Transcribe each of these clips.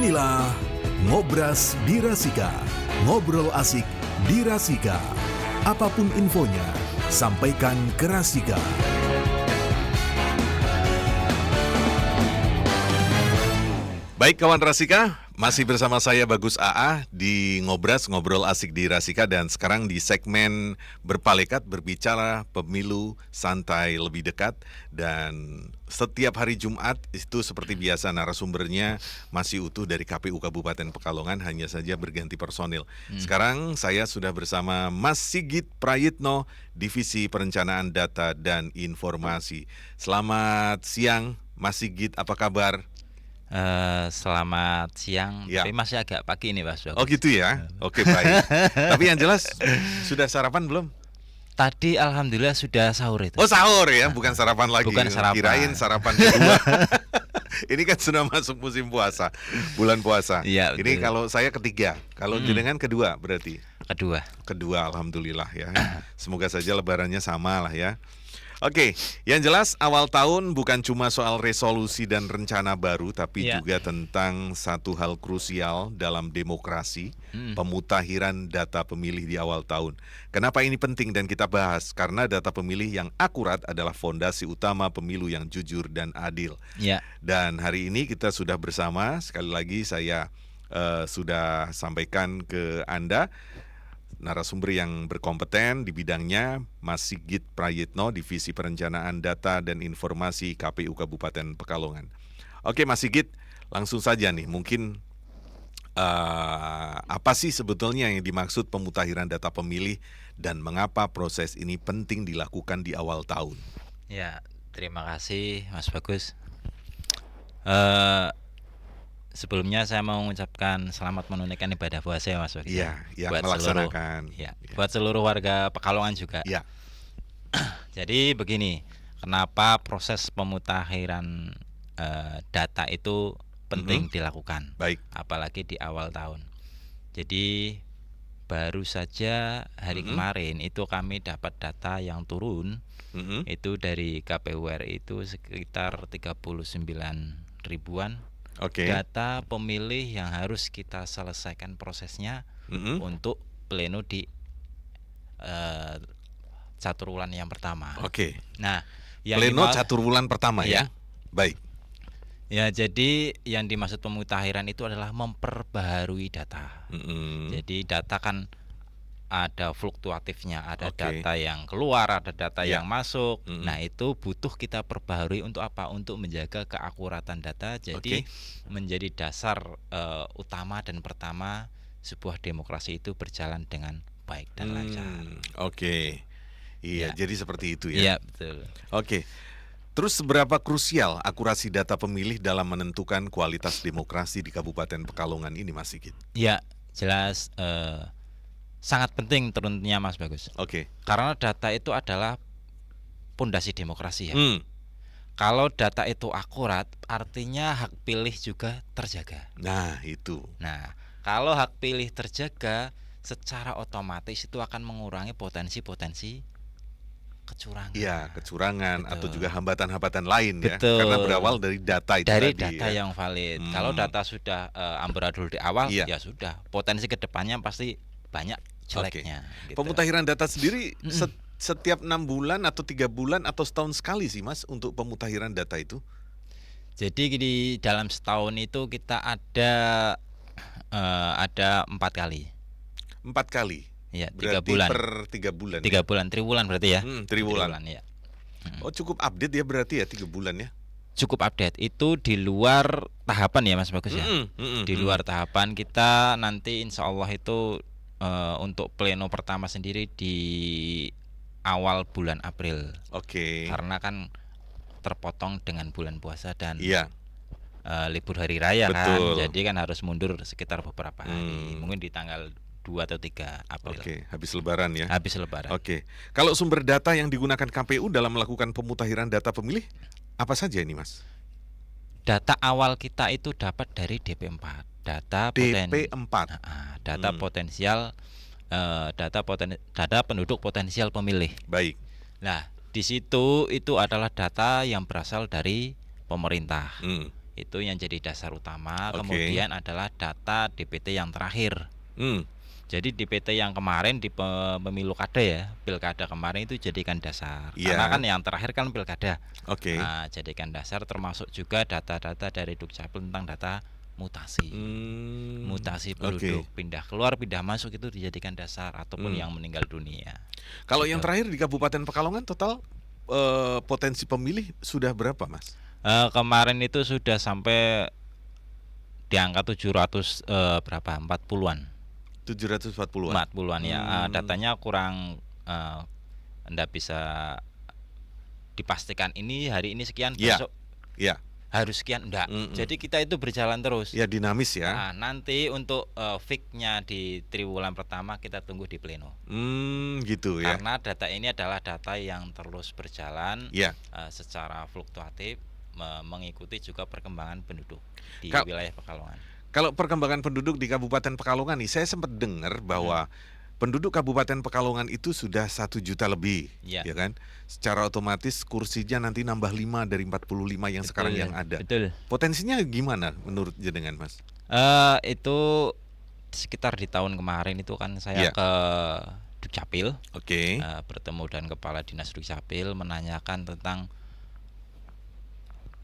Inilah Ngobras di Rasika. Ngobrol asik di Rasika. Apapun infonya, sampaikan ke Rasika. Baik kawan Rasika, masih bersama saya Bagus AA di Ngobras, Ngobrol Asik di Rasika. Dan sekarang di segmen Berpalekat, berbicara pemilu santai lebih dekat. Dan setiap hari Jumat itu seperti biasa narasumbernya masih utuh dari KPU Kabupaten Pekalongan, hanya saja berganti personil. Sekarang saya sudah bersama Mas Sigit Prayitno, Divisi Perencanaan Data dan Informasi. Selamat siang Mas Sigit, apa kabar? Selamat siang, ya. Tapi masih agak pagi ini Mas. Oh gitu ya, oke baik. Tapi yang jelas sudah sarapan belum? Tadi alhamdulillah sudah sahur itu. Oh sahur ya, bukan sarapan lagi. Bukan sarapan. Kirain sarapan kedua. Ini kan sudah masuk musim puasa, bulan puasa. Iya, ini kalau saya ketiga, kalau jenengan kedua berarti? Kedua, alhamdulillah ya. Semoga saja lebarannya sama lah ya. Oke, yang jelas awal tahun bukan cuma soal resolusi dan rencana baru, tapi juga tentang satu hal krusial dalam demokrasi, pemutahiran data pemilih di awal tahun. Kenapa ini penting dan kita bahas? Karena data pemilih yang akurat adalah fondasi utama pemilu yang jujur dan adil. Dan hari ini kita sudah bersama, sekali lagi saya sudah sampaikan ke Anda, narasumber yang berkompeten di bidangnya, Mas Sigit Prayitno, Divisi Perencanaan Data dan Informasi KPU Kabupaten Pekalongan. Oke Mas Sigit, langsung saja nih, mungkin apa sih sebetulnya yang dimaksud pemutahiran data pemilih dan mengapa proses ini penting dilakukan di awal tahun? Ya, terima kasih Mas Bagus. Sebelumnya saya mau mengucapkan selamat menunaikan ibadah puasa ya Mas Bagus. Iya, buat melaksanakan. Buat seluruh warga Pekalongan juga. Iya. Jadi begini, kenapa proses pemutahiran data itu penting dilakukan? Baik. Apalagi di awal tahun. Jadi baru saja hari kemarin itu kami dapat data yang turun, itu dari KPU RI itu sekitar 39 ribuan. Data pemilih yang harus kita selesaikan prosesnya untuk pleno di caturwulan yang pertama. Nah, yang pleno caturwulan pertama ya. Baik. Ya, jadi yang dimaksud pemutahiran itu adalah memperbaharui data. Jadi data kan ada fluktuatifnya, ada data yang keluar, ada data yang masuk. Nah, itu butuh kita perbaharui untuk apa? Untuk menjaga keakuratan data. Jadi menjadi dasar utama dan pertama sebuah demokrasi itu berjalan dengan baik dan lancar. Jadi seperti itu ya. Iya, betul. Terus seberapa krusial akurasi data pemilih dalam menentukan kualitas demokrasi di Kabupaten Pekalongan ini Mas Sigit? Ya, jelas sangat penting tentunya Mas Bagus. Karena data itu adalah pondasi demokrasi ya. Kalau data itu akurat, artinya hak pilih juga terjaga. Nah, itu. Nah, kalau hak pilih terjaga, secara otomatis itu akan mengurangi potensi-potensi kecurangan. Iya, kecurangan atau juga hambatan-hambatan lain ya. Betul. Karena berawal dari data itu dari tadi. Data yang valid. Kalau data sudah amburadul di awal, ya sudah. Potensi kedepannya pasti banyak jeleknya. Pemutahiran data sendiri setiap 6 bulan atau 3 bulan atau setahun sekali sih Mas untuk pemutahiran data itu? Jadi di dalam setahun itu kita ada 4 kali. 4 kali? Ya, 3 bulan. Per 3 bulan. 3 bulan, triwulan berarti ya. Triwulan ya. Oh, cukup update ya berarti ya 3 bulan ya. Cukup update. Itu di luar tahapan ya Mas Bagus ya. Di luar tahapan kita nanti insya Allah itu untuk pleno pertama sendiri di awal bulan April. Karena kan terpotong dengan bulan puasa dan libur hari raya. Kan. Jadi kan harus mundur sekitar beberapa hari. Mungkin di tanggal 2 atau 3 April. Habis lebaran ya. Habis lebaran. Kalau sumber data yang digunakan KPU dalam melakukan pemutahiran data pemilih apa saja ini Mas? Data awal kita itu dapat dari DP4. Data potensial data penduduk potensial pemilih. Baik. Nah, di situ itu adalah data yang berasal dari pemerintah. Itu yang jadi dasar utama. Kemudian adalah data DPT yang terakhir. Jadi DPT yang kemarin di pemilu kada ya, pilkada kemarin itu jadikan dasar. Karena kan yang terakhir kan pilkada. Nah, jadikan dasar termasuk juga data-data dari Dukcapil tentang data mutasi. Mutasi penduduk, pindah keluar, pindah masuk itu dijadikan dasar ataupun yang meninggal dunia. Kalau yang terakhir di Kabupaten Pekalongan total potensi pemilih sudah berapa, Mas? Kemarin itu sudah sampai di angka 700 berapa? 40-an. 740-an. 40-an ya. Datanya kurang Anda bisa dipastikan ini hari ini sekian, besok harus sekian, enggak. Jadi kita itu berjalan terus. Ya, dinamis ya. Nah, nanti untuk fix-nya di triwulan pertama kita tunggu di pleno. Gitu ya. Karena data ini adalah data yang terus berjalan secara fluktuatif, mengikuti juga perkembangan penduduk di wilayah Pekalongan. Kalau perkembangan penduduk di Kabupaten Pekalongan nih, saya sempat dengar bahwa penduduk Kabupaten Pekalongan itu sudah 1 juta lebih, ya kan? Secara otomatis kursinya nanti nambah 5 dari 45 yang sekarang yang ada. Potensinya gimana menurut jenengan, Mas? Itu sekitar di tahun kemarin itu kan saya ke Dukcapil, bertemu dengan Kepala Dinas Dukcapil menanyakan tentang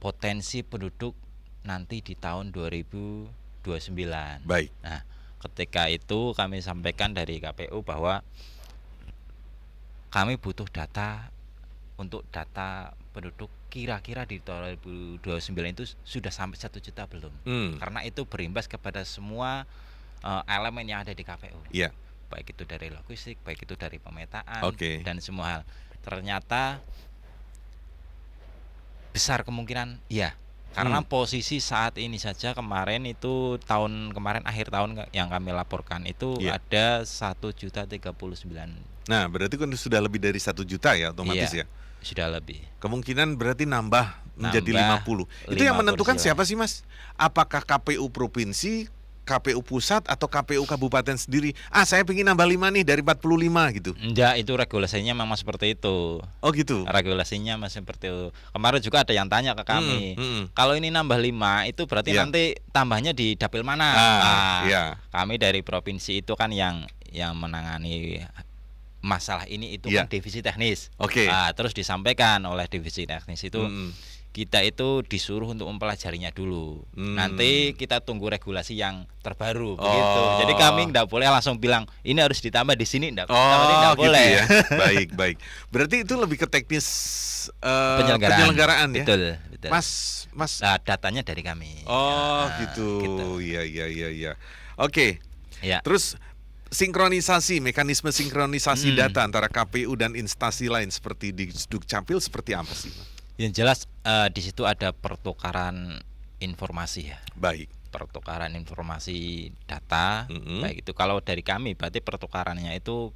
potensi penduduk nanti di tahun 2029. Baik. Nah, ketika itu kami sampaikan dari KPU bahwa kami butuh data untuk data penduduk kira-kira di tahun 2029 itu sudah sampai 1 juta belum? Karena itu berimbas kepada semua elemen yang ada di KPU. Baik itu dari logistik, baik itu dari pemetaan dan semua hal. Ternyata besar kemungkinan karena posisi saat ini saja kemarin itu tahun kemarin akhir tahun yang kami laporkan itu ada 1.039. Nah, berarti kan sudah lebih dari 1 juta ya otomatis ya. Sudah lebih. Kemungkinan berarti nambah menjadi 50. Itu yang menentukan siapa sih, Mas? Apakah KPU provinsi, KPU pusat atau KPU kabupaten sendiri? Saya pengen nambah 5 nih dari 45 gitu. Enggak, itu regulasinya memang seperti itu. Oh gitu. Regulasinya masih seperti itu. Kemarin juga ada yang tanya ke kami. Kalau ini nambah 5 itu berarti nanti tambahnya di dapil mana? Kami dari provinsi itu kan yang menangani masalah ini itu kan divisi teknis. Terus disampaikan oleh divisi teknis itu kita itu disuruh untuk mempelajarinya dulu. Nanti kita tunggu regulasi yang terbaru begitu. Jadi kami tidak boleh langsung bilang ini harus ditambah di sini, tidak boleh. Gitu ya. Baik. Berarti itu lebih ke teknis penyelenggaraan ya. Betul. Mas. Nah, datanya dari kami. Gitu. Iya. Oke. Ya. Terus mekanisme sinkronisasi data antara KPU dan instansi lain seperti di Dukcapil seperti apa sih? Yang jelas di situ ada pertukaran informasi ya. Baik. Pertukaran informasi data, baik itu kalau dari kami berarti pertukarannya itu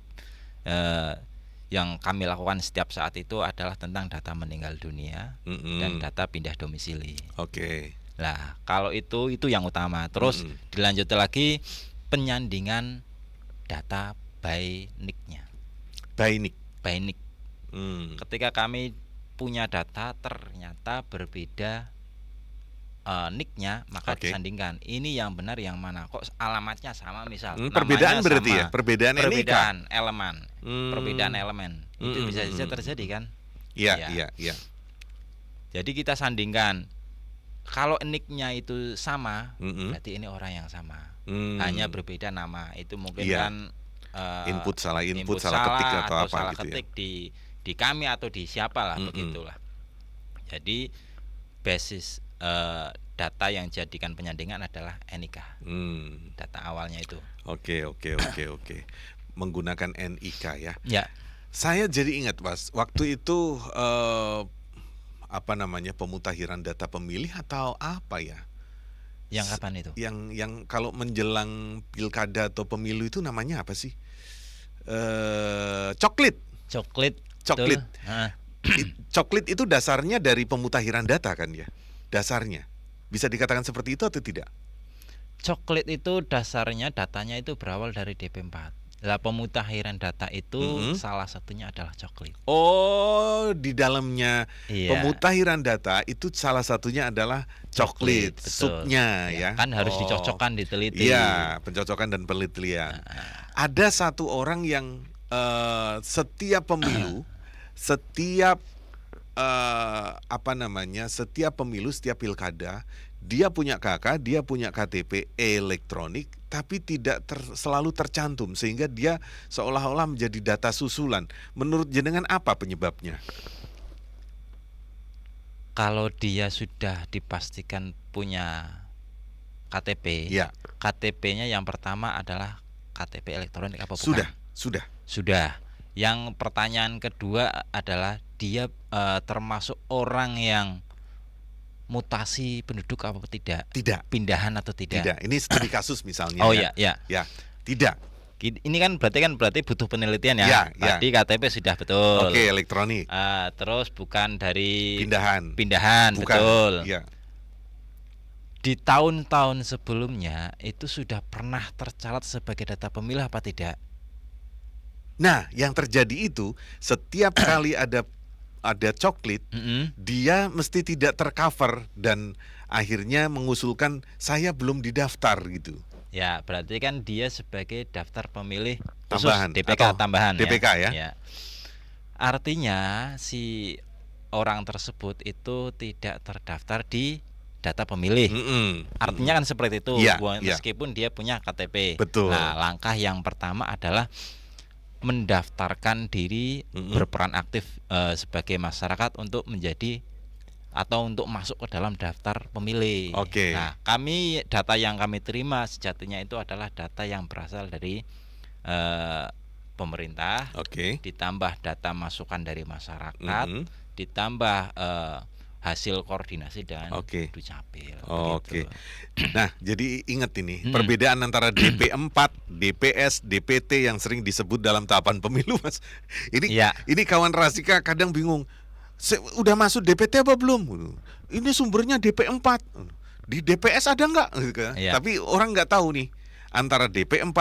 yang kami lakukan setiap saat itu adalah tentang data meninggal dunia dan data pindah domisili. Nah, kalau itu yang utama. Terus dilanjut lagi penyandingan data by nick-nya. By nick. Ketika kami punya data ternyata berbeda nick-nya, maka disandingkan ini yang benar yang mana, kok alamatnya sama misal perbedaan berarti sama. Ya perbedaan elemen perbedaan elemen itu bisa saja terjadi kan. Iya. Jadi kita sandingkan kalau nick-nya itu sama berarti ini orang yang sama, hanya berbeda nama. Itu mungkin kan input salah ketik atau apa salah gitu ketik di kami atau di siapa lah begitulah. Jadi basis data yang jadikan penyandingan adalah NIK. Data awalnya itu. Oke. Menggunakan NIK ya. Ya. Saya jadi ingat, Mas, waktu itu pemutakhiran data pemilih atau apa ya? Yang kapan itu? Yang kalau menjelang pilkada atau pemilu itu namanya apa sih? Coklit. Coklit itu dasarnya dari pemutakhiran data kan ya? Dasarnya bisa dikatakan seperti itu atau tidak? Coklit itu dasarnya datanya itu berawal dari DP4. Lah pemutakhiran data itu salah satunya adalah coklit. Oh, di dalamnya Iya. pemutakhiran data itu salah satunya adalah coklit, supnya ya. Kan harus dicocokkan, diteliti. Iya, pencocokan dan penelitian. Ada satu orang yang setiap pemilu, setiap setiap pemilu, setiap pilkada, dia punya KK, dia punya KTP elektronik, tapi tidak selalu tercantum sehingga dia seolah-olah menjadi data susulan. Menurut jenengan apa penyebabnya? Kalau dia sudah dipastikan punya KTP, ya. KTP-nya yang pertama adalah KTP elektronik apa bukan? Sudah. Yang pertanyaan kedua adalah dia termasuk orang yang mutasi penduduk apa tidak? Tidak. Pindahan atau tidak? Tidak. Ini studi kasus misalnya. Oh ya. Tidak. Ini kan berarti butuh penelitian ya. Tadi KTP sudah betul. Oke, elektronik. Terus bukan dari pindahan, bukan. Betul. Ya. Di tahun-tahun sebelumnya itu sudah pernah tercatat sebagai data pemilih apa tidak? Nah, yang terjadi itu setiap kali ada coklit, dia mesti tidak tercover dan akhirnya mengusulkan saya belum didaftar gitu. Ya, berarti kan dia sebagai daftar pemilih tambahan, khusus DPK tambahan DPK ya. Artinya si orang tersebut itu tidak terdaftar di data pemilih. Artinya kan seperti itu. Meskipun dia punya KTP. Betul. Nah, langkah yang pertama adalah mendaftarkan diri berperan aktif sebagai masyarakat untuk menjadi atau untuk masuk ke dalam daftar pemilih. Oke. Nah, data yang kami terima sejatinya itu adalah data yang berasal dari pemerintah, ditambah data masukan dari masyarakat, ditambah hasil koordinasi dengan Dukcapil. Oke. Nah, jadi ingat ini perbedaan antara DP4, DPS, DPT yang sering disebut dalam tahapan pemilu, Mas. Ini kawan Rasika kadang bingung. Udah masuk DPT apa belum? Ini sumbernya DP4. Di DPS ada nggak? Tapi orang nggak tahu nih antara DP4,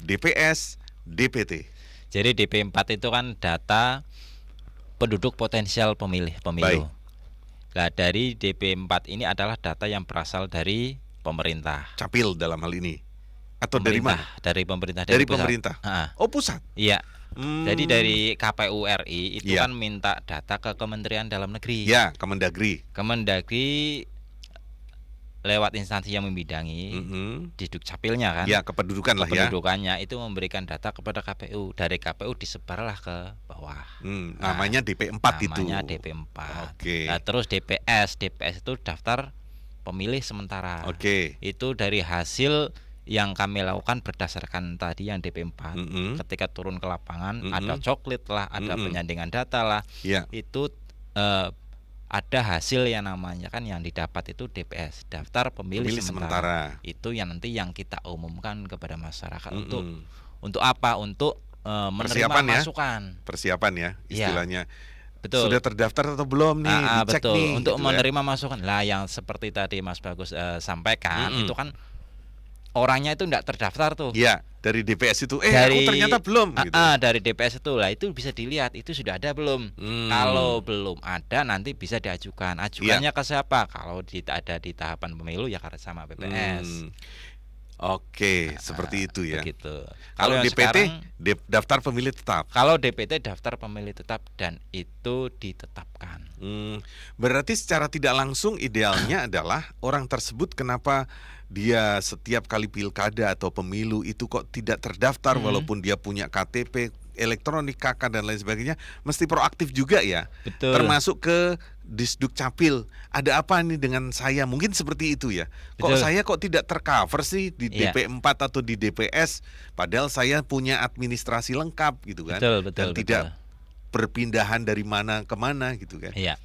DPS, DPT. Jadi DP4 itu kan data penduduk potensial pemilu. Baik. Nah, dari DP4 ini adalah data yang berasal dari pemerintah. Capil dalam hal ini. Atau dari mana? Dari pemerintah. Dari pemerintah. Oh, pusat. Iya. Jadi dari KPU RI itu kan minta data ke Kementerian Dalam Negeri. Ya, Kemendagri. Kemendagri lewat instansi yang membidangi di Dukcapilnya kan. Ya, kependudukan lah ya. Kependudukannya itu memberikan data kepada KPU. Dari KPU disebarlah ke bawah. Namanya DP4 itu. Namanya DP4. Oke. Nah, terus DPS itu daftar pemilih sementara. Itu dari hasil yang kami lakukan berdasarkan tadi yang DP4. Ketika turun ke lapangan ada coklit lah, ada penyandingan data lah. Itu ada hasil yang namanya kan yang didapat itu DPS, daftar pemilih sementara. Itu yang nanti yang kita umumkan kepada masyarakat untuk apa? Untuk menerima masukan. Persiapan ya istilahnya. Betul. Sudah terdaftar atau belum nih? Dicek betul. nih. Untuk gitu menerima masukan. Lah yang seperti tadi Mas Bagus sampaikan itu kan orangnya itu tidak terdaftar tuh. Iya, dari DPS itu. Aku ternyata belum. Gitu. Dari DPS itu lah itu bisa dilihat itu sudah ada belum. Kalau belum ada nanti bisa diajukan. Ajukannya ke siapa? Kalau ada di tahapan pemilu ya sama BPS. Oke, seperti itu ya. Begitu. Kalau DPT daftar pemilih tetap. Kalau DPT daftar pemilih tetap dan itu ditetapkan. Berarti secara tidak langsung idealnya adalah orang tersebut kenapa dia setiap kali pilkada atau pemilu itu kok tidak terdaftar walaupun dia punya KTP elektronik, KK dan lain sebagainya, mesti proaktif juga ya. Betul. Termasuk ke Disdukcapil. Ada apa nih dengan saya? Mungkin seperti itu ya. Kok saya tidak tercover sih di DP4 atau di DPS padahal saya punya administrasi lengkap gitu kan. Betul, tidak berpindahan dari mana ke mana gitu kan. Iya.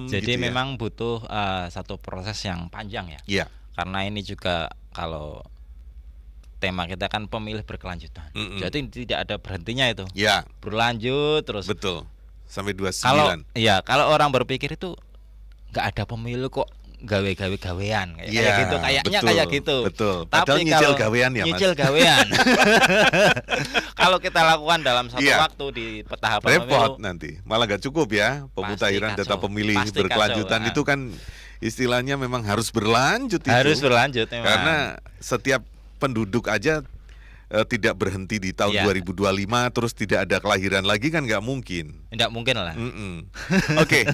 Jadi gitu memang butuh satu proses yang panjang ya. Iya. Karena ini juga kalau tema kita kan pemilih berkelanjutan. Jadi tidak ada berhentinya itu. Iya. Berlanjut terus. Betul. Sampai 29. Kalau orang berpikir itu nggak ada pemilu kok gawe-gawe gawean kayak gitu, kayaknya betul, kayak gitu. Betul. Tapi nyicil gawean ya, Mas. Nyicil gawean. Kalau kita lakukan dalam satu waktu di tahapan repot nanti. Malah gak cukup ya pemutahiran data pemilih berkelanjutan itu kan istilahnya memang harus berlanjut itu. Harus berlanjut memang. Karena setiap penduduk aja tidak berhenti di tahun 2025 terus tidak ada kelahiran lagi kan nggak mungkin. Nggak mungkin lah. Oke,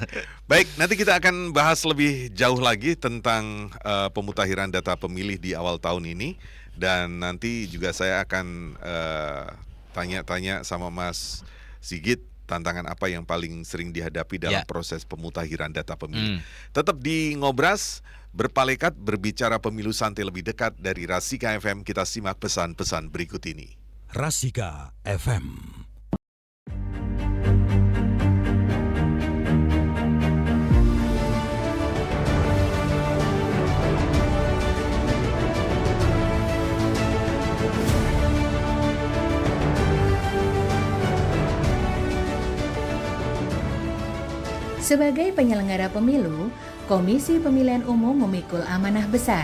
baik, nanti kita akan bahas lebih jauh lagi tentang pemutahiran data pemilih di awal tahun ini, dan nanti juga saya akan tanya-tanya sama Mas Sigit tantangan apa yang paling sering dihadapi dalam proses pemutahiran data pemilih. Tetap di Ngobras, berpalekat berbicara pemilu santai lebih dekat dari Rasika FM. Kita simak pesan-pesan berikut ini. Rasika FM. Sebagai penyelenggara pemilu, Komisi Pemilihan Umum memikul amanah besar,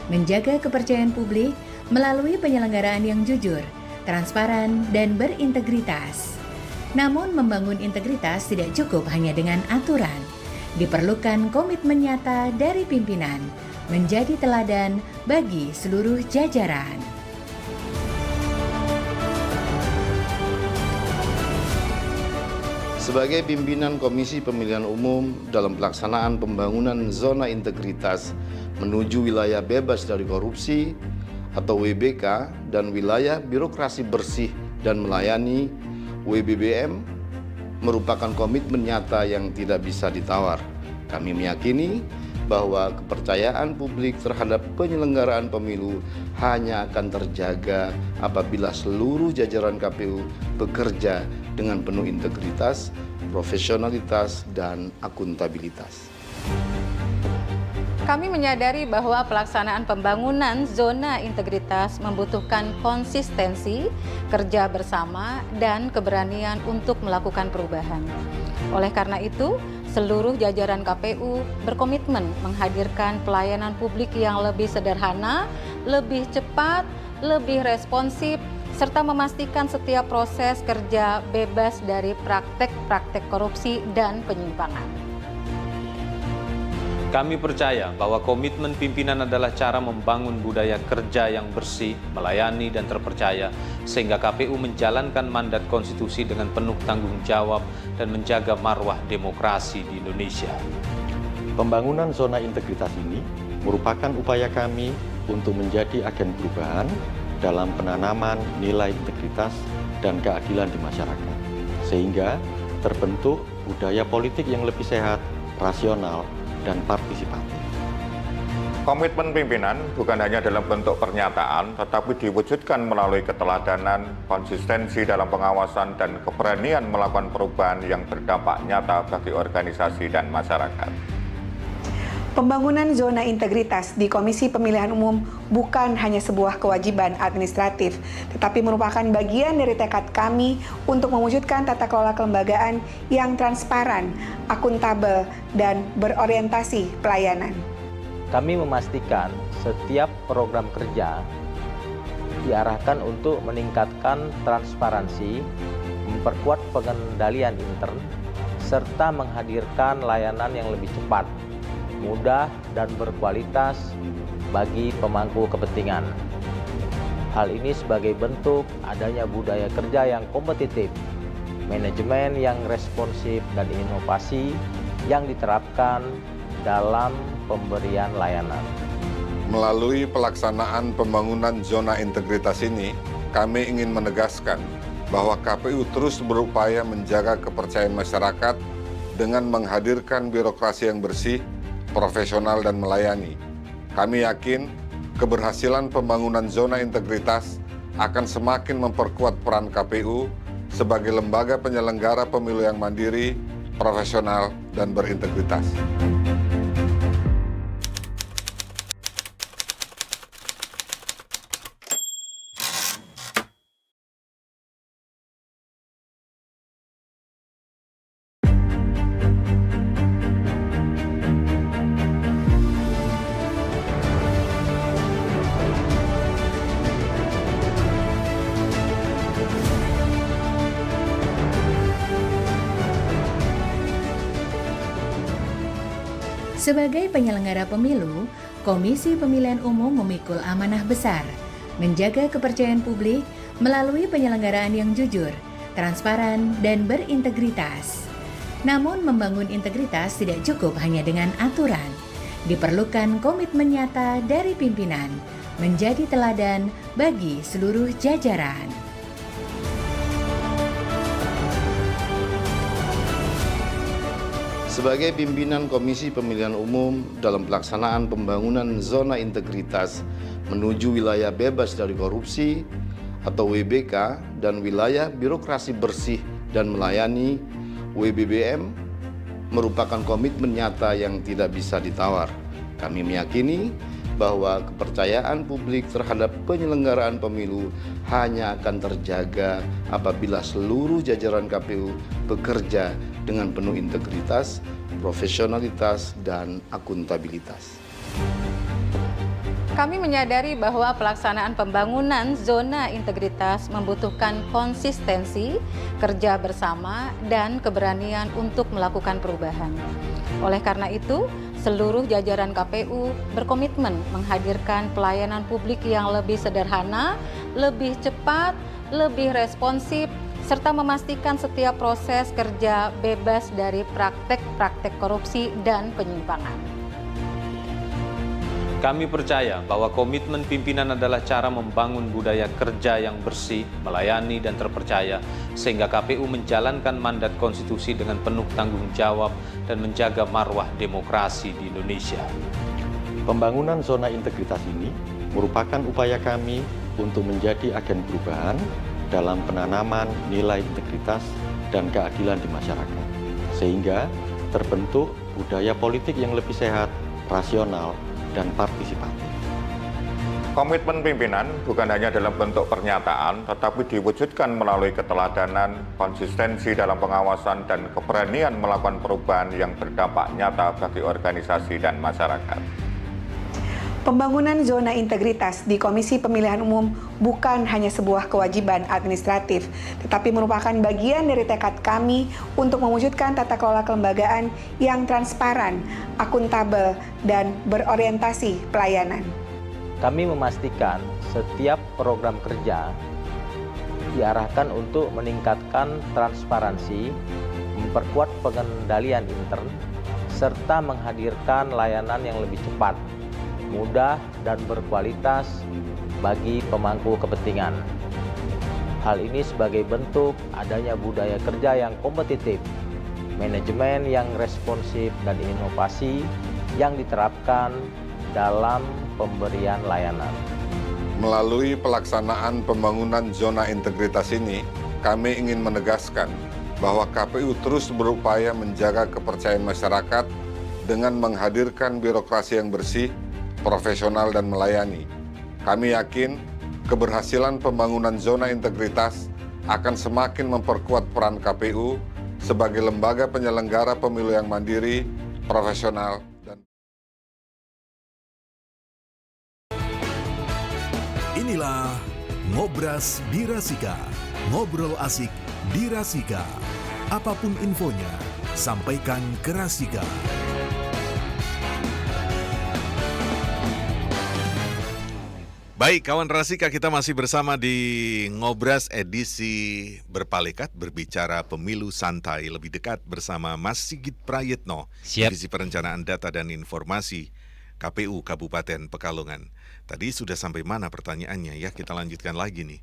menjaga kepercayaan publik melalui penyelenggaraan yang jujur, transparan, dan berintegritas. Namun membangun integritas tidak cukup hanya dengan aturan. Diperlukan komitmen nyata dari pimpinan, menjadi teladan bagi seluruh jajaran. Sebagai pimpinan Komisi Pemilihan Umum dalam pelaksanaan pembangunan zona integritas menuju wilayah bebas dari korupsi atau WBK dan wilayah birokrasi bersih dan melayani WBBM merupakan komitmen nyata yang tidak bisa ditawar. Kami meyakini bahwa kepercayaan publik terhadap penyelenggaraan pemilu hanya akan terjaga apabila seluruh jajaran KPU bekerja dengan penuh integritas, profesionalitas, dan akuntabilitas. Kami menyadari bahwa pelaksanaan pembangunan zona integritas membutuhkan konsistensi, kerja bersama, dan keberanian untuk melakukan perubahan. Oleh karena itu, seluruh jajaran KPU berkomitmen menghadirkan pelayanan publik yang lebih sederhana, lebih cepat, lebih responsif, serta memastikan setiap proses kerja bebas dari praktek-praktek korupsi dan penyimpangan. Kami percaya bahwa komitmen pimpinan adalah cara membangun budaya kerja yang bersih, melayani, dan terpercaya, sehingga KPU menjalankan mandat konstitusi dengan penuh tanggung jawab dan menjaga marwah demokrasi di Indonesia. Pembangunan zona integritas ini merupakan upaya kami untuk menjadi agen perubahan dalam penanaman nilai integritas dan keadilan di masyarakat, sehingga terbentuk budaya politik yang lebih sehat, rasional, dan partisipatif. Komitmen pimpinan bukan hanya dalam bentuk pernyataan, tetapi diwujudkan melalui keteladanan, konsistensi dalam pengawasan, dan keberanian melakukan perubahan yang berdampak nyata bagi organisasi dan masyarakat. Pembangunan zona integritas di Komisi Pemilihan Umum bukan hanya sebuah kewajiban administratif, tetapi merupakan bagian dari tekad kami untuk mewujudkan tata kelola kelembagaan yang transparan, akuntabel, dan berorientasi pelayanan. Kami memastikan setiap program kerja diarahkan untuk meningkatkan transparansi, memperkuat pengendalian intern, serta menghadirkan layanan yang lebih cepat, mudah, dan berkualitas bagi pemangku kepentingan. Hal ini sebagai bentuk adanya budaya kerja yang kompetitif, manajemen yang responsif, dan inovasi yang diterapkan dalam pemberian layanan. Melalui pelaksanaan pembangunan zona integritas ini, kami ingin menegaskan bahwa KPU terus berupaya menjaga kepercayaan masyarakat dengan menghadirkan birokrasi yang bersih, profesional, dan melayani. Kami yakin keberhasilan pembangunan zona integritas akan semakin memperkuat peran KPU sebagai lembaga penyelenggara pemilu yang mandiri, profesional, dan berintegritas. Sebagai penyelenggara pemilu, Komisi Pemilihan Umum memikul amanah besar, menjaga kepercayaan publik melalui penyelenggaraan yang jujur, transparan, dan berintegritas. Namun membangun integritas tidak cukup hanya dengan aturan. Diperlukan komitmen nyata dari pimpinan, menjadi teladan bagi seluruh jajaran. Sebagai pimpinan Komisi Pemilihan Umum dalam pelaksanaan pembangunan zona integritas menuju wilayah bebas dari korupsi atau WBK dan wilayah birokrasi bersih dan melayani WBBM merupakan komitmen nyata yang tidak bisa ditawar. Kami meyakini bahwa kepercayaan publik terhadap penyelenggaraan pemilu hanya akan terjaga apabila seluruh jajaran KPU bekerja dengan penuh integritas, profesionalitas, dan akuntabilitas. Kami menyadari bahwa pelaksanaan pembangunan zona integritas membutuhkan konsistensi, kerja bersama, dan keberanian untuk melakukan perubahan. Oleh karena itu, seluruh jajaran KPU berkomitmen menghadirkan pelayanan publik yang lebih sederhana, lebih cepat, lebih responsif, serta memastikan setiap proses kerja bebas dari praktek-praktek korupsi dan penyimpangan. Kami percaya bahwa komitmen pimpinan adalah cara membangun budaya kerja yang bersih, melayani, dan terpercaya, sehingga KPU menjalankan mandat konstitusi dengan penuh tanggung jawab dan menjaga marwah demokrasi di Indonesia. Pembangunan zona integritas ini merupakan upaya kami untuk menjadi agen perubahan dalam penanaman nilai integritas dan keadilan di masyarakat, sehingga terbentuk budaya politik yang lebih sehat, rasional, dan partisipatif. Komitmen pimpinan bukan hanya dalam bentuk pernyataan, tetapi diwujudkan melalui keteladanan, konsistensi dalam pengawasan, dan keberanian melakukan perubahan yang berdampak nyata bagi organisasi dan masyarakat. Pembangunan zona integritas di Komisi Pemilihan Umum bukan hanya sebuah kewajiban administratif, tetapi merupakan bagian dari tekad kami untuk mewujudkan tata kelola kelembagaan yang transparan, akuntabel, dan berorientasi pelayanan. Kami memastikan setiap program kerja diarahkan untuk meningkatkan transparansi, memperkuat pengendalian intern, serta menghadirkan layanan yang lebih cepat, mudah, dan berkualitas bagi pemangku kepentingan. Hal ini sebagai bentuk adanya budaya kerja yang kompetitif, manajemen yang responsif, dan inovasi yang diterapkan dalam pemberian layanan. Melalui pelaksanaan pembangunan zona integritas ini, kami ingin menegaskan bahwa KPU terus berupaya menjaga kepercayaan masyarakat dengan menghadirkan birokrasi yang bersih, profesional, dan melayani. Kami yakin keberhasilan pembangunan zona integritas akan semakin memperkuat peran KPU sebagai lembaga penyelenggara pemilu yang mandiri, profesional, dan... Inilah Ngobras di Rasika. Ngobrol asik di Rasika. Apapun infonya, sampaikan ke Rasika. Baik, kawan Rasika, kita masih bersama di Ngobras edisi Berpalekat, berbicara pemilu santai lebih dekat bersama Mas Sigit Prayitno, Divisi Perencanaan Data dan Informasi KPU Kabupaten Pekalongan. Tadi sudah sampai mana pertanyaannya ya, kita lanjutkan lagi nih.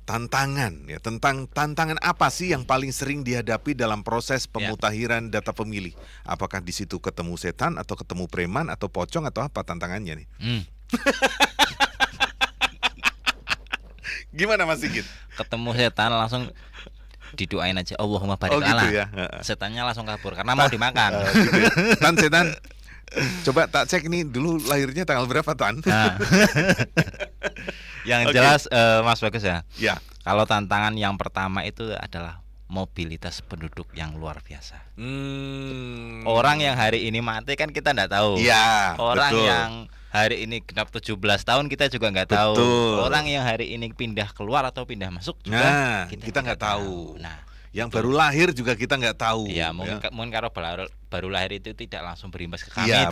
Tantangan ya, tentang tantangan apa sih yang paling sering dihadapi dalam proses pemutakhiran data pemilih? Apakah di situ ketemu setan atau ketemu preman atau pocong atau apa tantangannya nih? Gimana Mas Sigit? Ketemu setan langsung didoain aja, Allahumma barik gitu Allah. Ya. Setannya langsung kabur karena mau dimakan. Gitu ya. Setan, coba tak cek nih dulu lahirnya tanggal berapa Tan? Nah. Yang jelas Mas Bagus ya. Ya. Kalau tantangan yang pertama itu adalah mobilitas penduduk yang luar biasa. Orang yang hari ini mati kan kita nggak tahu. Iya. Orang betul. yang hari ini genap 17 tahun kita juga nggak tahu. Orang yang hari ini pindah keluar atau pindah masuk juga kita nggak tahu. Nah, Yang baru lahir juga kita nggak tahu. Iya, mungkin kalau baru lahir itu tidak langsung berimbas ke kami. Iya,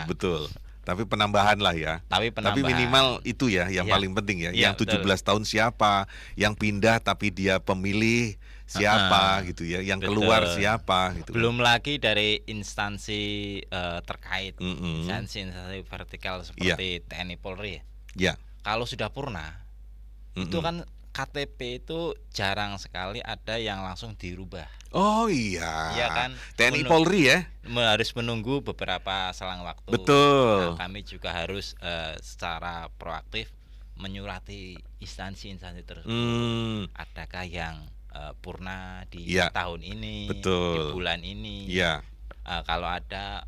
betul. Tapi penambahan lah ya. Tapi minimal itu ya yang paling penting ya. Yang 17 tahun siapa, yang pindah tapi dia pemilih siapa gitu ya, yang keluar siapa gitu. Belum lagi dari instansi terkait, instansi vertikal seperti TNI Polri. Ya. Kalau sudah purna, itu kan KTP itu jarang sekali ada yang langsung dirubah. Oh iya. Iya kan? TNI Polri ya. Harus menunggu beberapa selang waktu. Betul. Nah, kami juga harus secara proaktif menyurati instansi-instansi tersebut. Adakah yang purna di tahun ini, di bulan ini? Iya. Kalau ada,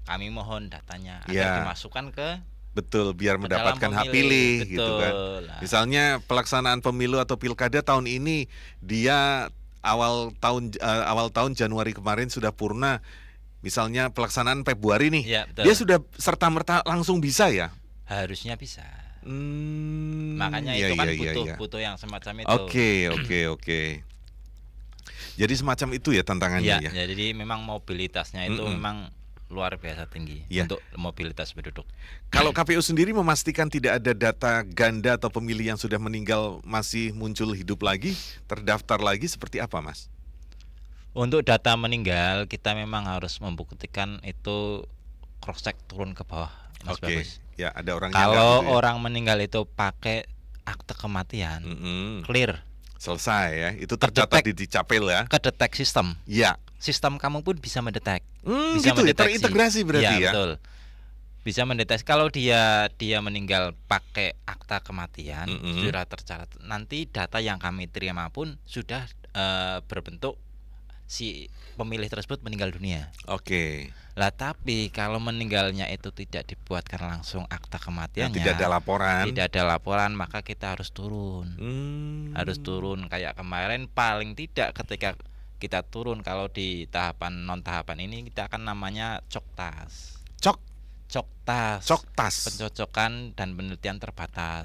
kami mohon datanya agar dimasukkan ke. Betul, biar mendapatkan hak pilih gitu kan. Misalnya pelaksanaan pemilu atau pilkada tahun ini dia awal tahun Januari kemarin sudah purna. Misalnya pelaksanaan Februari nih. Ya, dia sudah serta-merta langsung bisa ya? Harusnya bisa. Makanya itu kan butuh yang semacam itu. Oke. Jadi semacam itu ya tantangannya ya. Jadi memang mobilitasnya itu memang luar biasa tinggi untuk mobilitas penduduk. Kalau KPU sendiri memastikan tidak ada data ganda atau pemilih yang sudah meninggal masih muncul hidup lagi, terdaftar lagi, seperti apa, Mas? Untuk data meninggal kita memang harus membuktikan itu cross check turun ke bawah, Mas Bagus. Ya, ada orangnya. Kalau gitu ya? orang meninggal itu pakai akte kematian, clear. Selesai ya, itu tercatat di Capil ya. Kedetek sistem. Ya. Sistem kamu pun bisa mendetek. Bisa gitu mendeteksi. Terintegrasi berarti ya. Betul. Bisa mendeteksi kalau dia meninggal pakai akta kematian sudah tercatat. Nanti data yang kami terima pun sudah berbentuk si pemilih tersebut meninggal dunia. Oke. Lah tapi kalau meninggalnya itu tidak dibuatkan langsung akta kematiannya, tidak ada laporan, maka kita harus turun. Harus turun kayak kemarin paling tidak ketika kita turun kalau di tahapan non tahapan ini kita akan namanya coktas. Coktas. Pencocokan dan penelitian terbatas.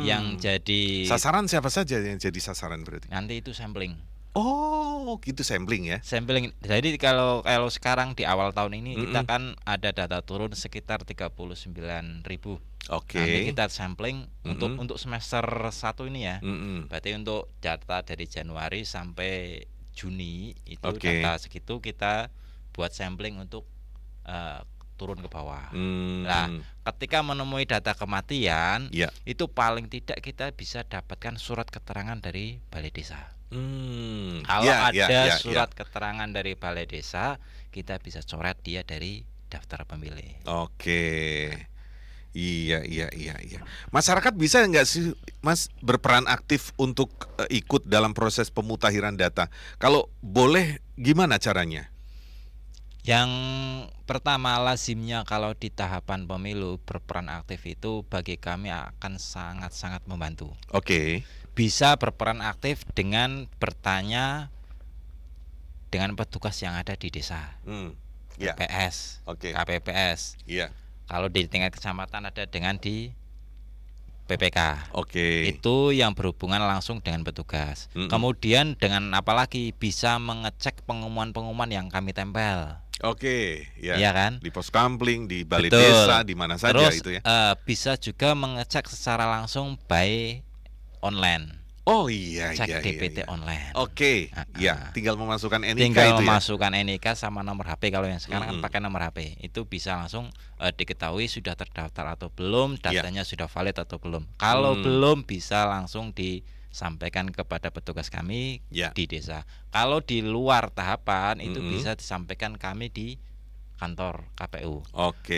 Yang jadi sasaran siapa saja yang jadi sasaran berarti? Nanti itu sampling. Oh, gitu sampling ya. Sampling. Jadi kalau sekarang di awal tahun ini kita kan ada data turun sekitar 39.000. Oke. Nanti kita sampling untuk semester 1 ini ya. Berarti untuk data dari Januari sampai Juni itu data segitu kita buat sampling untuk turun ke bawah. Nah, ketika menemui data kematian, itu paling tidak kita bisa dapatkan surat keterangan dari balai desa. Kalau ada surat keterangan dari balai desa, kita bisa coret dia dari daftar pemilih. Oke. Iya. Masyarakat bisa nggak sih, Mas, berperan aktif untuk ikut dalam proses pemutakhiran data? Kalau boleh, gimana caranya? Yang pertama lazimnya kalau di tahapan pemilu berperan aktif itu bagi kami akan sangat-sangat membantu. Oke. Bisa berperan aktif dengan bertanya dengan petugas yang ada di desa. PS, KPPS. Kalau di tingkat kecamatan ada dengan di PPK. Itu yang berhubungan langsung dengan petugas. Kemudian dengan apalagi bisa mengecek pengumuman-pengumuman yang kami tempel. Iya kan? Di pos kampling, di balai desa, di mana saja. Terus, itu ya. Bisa juga mengecek secara langsung by online. Oh iya. Cek DPT online. Ya, tinggal memasukkan NIK tinggal itu memasukkan NIK sama nomor HP. Kalau yang sekarang kan pakai nomor HP. Itu bisa langsung diketahui sudah terdaftar atau belum, datanya sudah valid atau belum. Kalau belum bisa langsung disampaikan kepada petugas kami di desa. Kalau di luar tahapan itu bisa disampaikan kami di kantor KPU.